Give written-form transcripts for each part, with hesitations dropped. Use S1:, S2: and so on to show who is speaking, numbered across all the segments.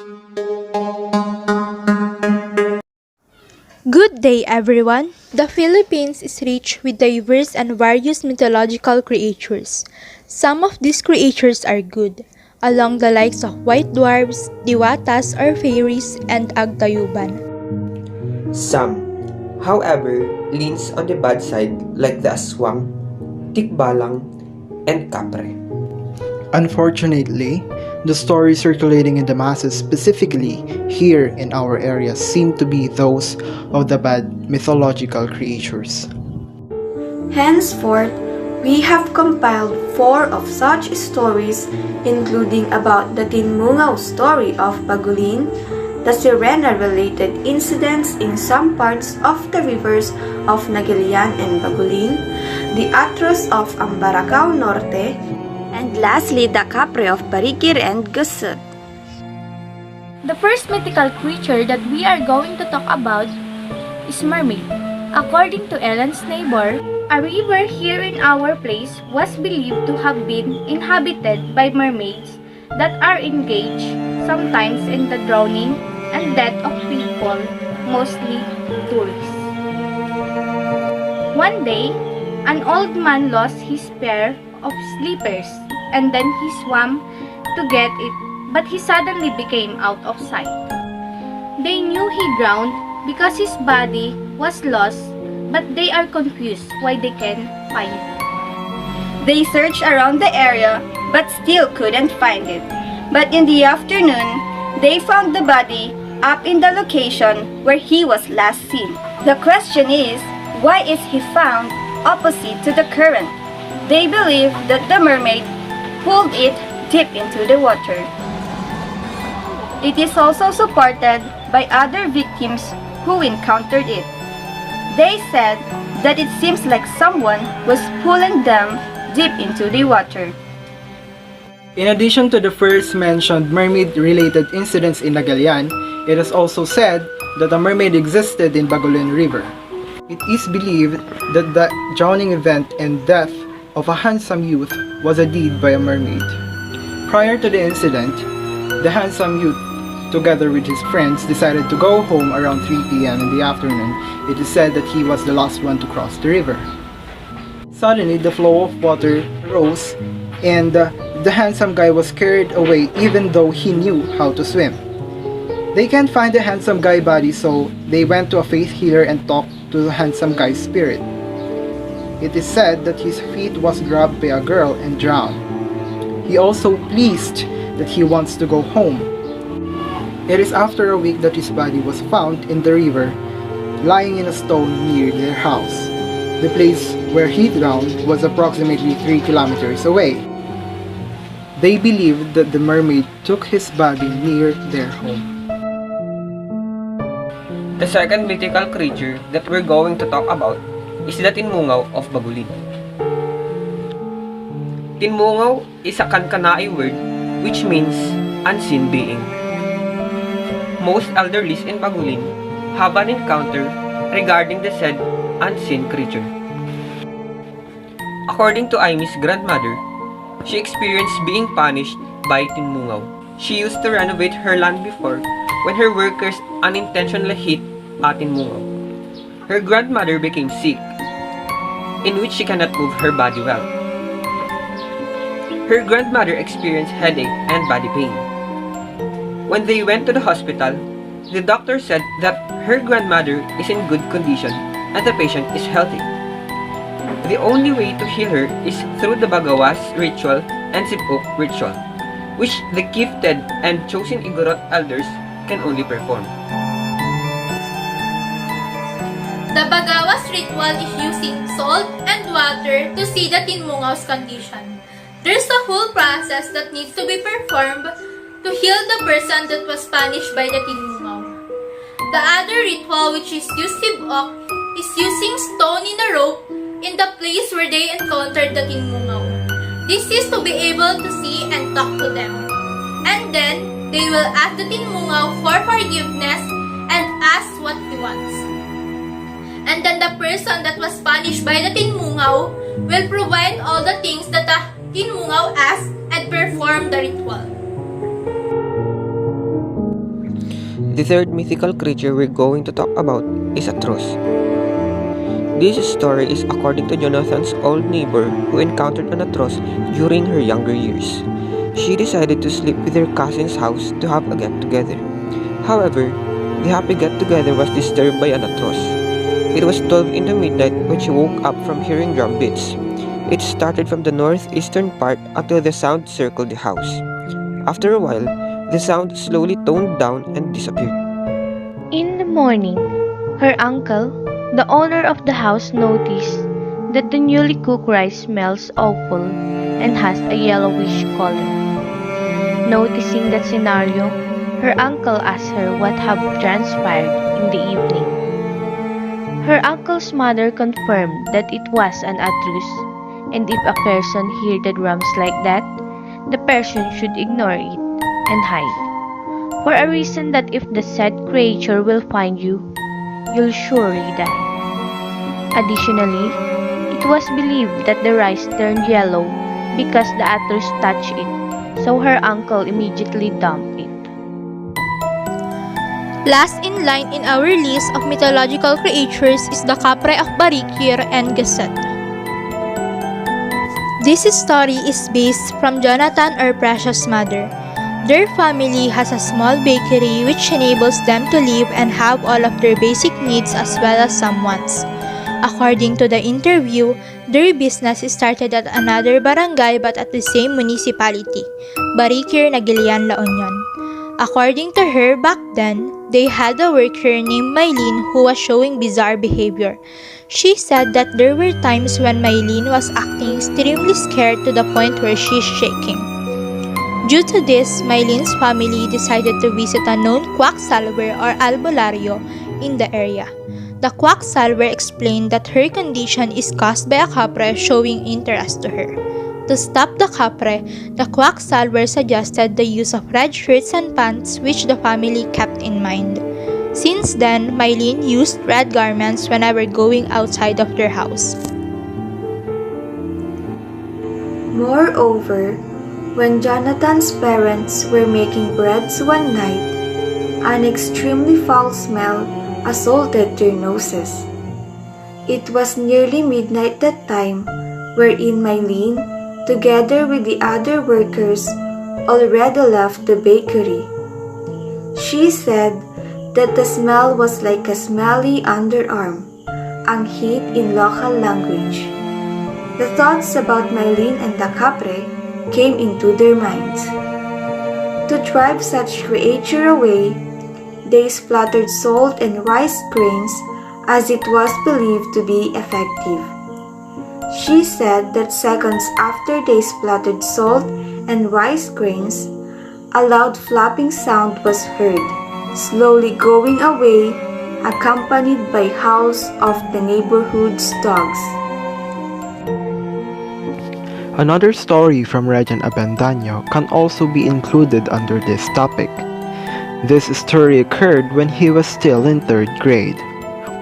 S1: Good day, everyone! The Philippines is rich with diverse and various mythological creatures. Some of these creatures are good, along the likes of white dwarfs, diwatas or fairies, and agtayuban.
S2: Some, however, leans on the bad side like the aswang, tikbalang, and Capra.
S3: Unfortunately, the stories circulating in the masses, specifically here in our area, seem to be those of the bad mythological creatures.
S4: Henceforth, we have compiled 4 of such stories, including about the Tinmungaw story of Bagulin, the Sirena-related incidents in some parts of the rivers of Naguilian and Bagulin, the Atros of Ambaracao Norte,
S5: and lastly, the Capra of Parikir and Gusut.
S6: The first mythical creature that we are going to talk about is Mermaid. According to Ellen's neighbor, a river here in our place was believed to have been inhabited by mermaids that are engaged sometimes in the drowning and death of people, mostly tourists. One day, an old man lost his pair of slippers and then he swam to get it, but he suddenly became out of sight. They knew he drowned because his body was lost, but they are confused why they can't find it.
S5: They searched around the area but still couldn't find it. But in the afternoon, they found the body up in the location where he was last seen. The question is, why is he found opposite to the current? They believe that the mermaid pulled it deep into the water. It is also supported by other victims who encountered it. They said that it seems like someone was pulling them deep into the water.
S3: In addition to the first mentioned mermaid-related incidents in Naguilian, it is also said that a mermaid existed in Bagulin River. It is believed that the drowning event and death of a handsome youth was a deed by a mermaid. Prior to the incident, the handsome youth, together with his friends, decided to go home around 3 p.m. in the afternoon. It is said that he was the last one to cross the river. Suddenly, the flow of water rose and the handsome guy was carried away even though he knew how to swim. They can't find the handsome guy body, so they went to a faith healer and talked to the handsome guy's spirit. It is said that his feet was grabbed by a girl and drowned. He also pleased that he wants to go home. It is after a week that his body was found in the river, lying in a stone near their house. The place where he drowned was approximately 3 kilometers away. They believed that the mermaid took his body near their home.
S2: The second mythical creature that we're going to talk about is the Tinmungaw of Bagulin. Tinmungaw is a Kankanai word which means unseen being. Most elderlies in Bagulin have an encounter regarding the said unseen creature. According to Aimee's grandmother, she experienced being punished by Tinmungaw. She used to renovate her land before when her workers unintentionally hit a Tinmungaw. Her grandmother became sick, in which she cannot move her body well. Her grandmother experienced headache and body pain. When they went to the hospital, the doctor said that her grandmother is in good condition and the patient is healthy. The only way to heal her is through the Bagawas ritual and Sipok ritual, which the gifted and chosen Igorot elders can only perform.
S7: The Bagawas ritual is using salt and water to see the Tinmungaw's condition. There's a whole process that needs to be performed to heal the person that was punished by the Tinmungaw. The other ritual, which is Sibok, is using stone in a rope in the place where they encountered the Tinmungaw. This is to be able to see and talk to them. And then, they will ask the Tinmungaw for forgiveness and ask what he wants. And then the person that was punished by the Tinmungaw will provide all the things that the Tinmungaw asked and perform the ritual.
S2: The third mythical creature we're going to talk about is a truss. This story is according to Jonathan's old neighbor who encountered an atroz during her younger years. She decided to sleep with her cousin's house to have a get-together. However, the happy get-together was disturbed by an atroz. It was 12 in the midnight when she woke up from hearing drum beats. It started from the northeastern part until the sound circled the house. After a while, the sound slowly toned down and disappeared.
S6: In the morning, her uncle, the owner of the house, noticed that the newly cooked rice smells awful and has a yellowish color. Noticing that scenario, her uncle asked her what had transpired in the evening. Her uncle's mother confirmed that it was an atrus, and if a person hears the drums like that, the person should ignore it and hide. For a reason that if the said creature will find you, you'll surely die. Additionally, it was believed that the rice turned yellow because the atrus touched it, so her uncle immediately dumped it.
S1: Last in line in our list of mythological creatures is the Capra of Barikir and Gazette. This story is based from Jonathan Orprecio's mother. Their family has a small bakery which enables them to live and have all of their basic needs as well as some wants. According to the interview, their business started at another barangay but at the same municipality, Barikir, Naguilian, La Union. According to her, back then, they had a worker named Mylene who was showing bizarre behavior. She said that there were times when Mylene was acting extremely scared to the point where she's shaking. Due to this, Mylene's family decided to visit a known quacksalver or albulario in the area. The quacksalver explained that her condition is caused by a capra showing interest to her. To stop the capra, the quacksalver suggested the use of red shirts and pants which the family kept in mind. Since then, Mylene used red garments whenever going outside of their house.
S4: Moreover, when Jonathan's parents were making breads one night, an extremely foul smell assaulted their noses. It was nearly midnight that time, wherein Mylene, together with the other workers, already left the bakery. She said that the smell was like a smelly underarm, ang hit in local language. The thoughts about Mylene and the capre came into their minds. To drive such creature away, they splattered salt and rice grains as it was believed to be effective. She said that seconds after they splattered salt and rice grains, a loud flapping sound was heard, slowly going away, accompanied by howls of the neighborhood's dogs.
S3: Another story from Rhejohn Abedanio can also be included under this topic. This story occurred when he was still in 3rd grade.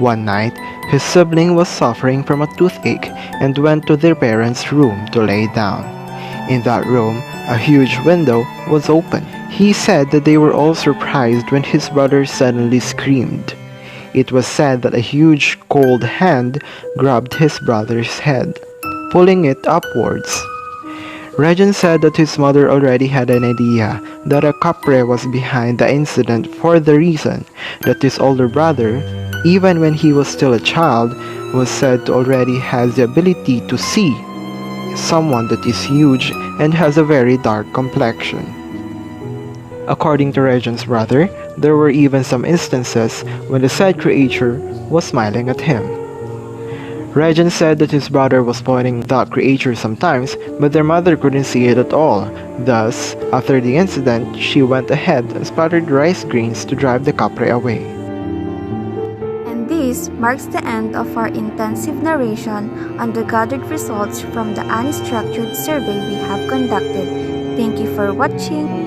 S3: One night, his sibling was suffering from a toothache and went to their parents' room to lay down. In that room, a huge window was open. He said that they were all surprised when his brother suddenly screamed. It was said that a huge cold hand grabbed his brother's head, pulling it upwards. Rhejohn said that his mother already had an idea that a capre was behind the incident for the reason that his older brother, even when he was still a child, was said to already have the ability to see someone that is huge and has a very dark complexion. According to Rhejohn's brother, there were even some instances when the said creature was smiling at him. Rhejohn said that his brother was pointing that creature sometimes, but their mother couldn't see it at all. Thus, after the incident, she went ahead and splattered rice grains to drive the capre away.
S4: And this marks the end of our intensive narration on the gathered results from the unstructured survey we have conducted. Thank you for watching.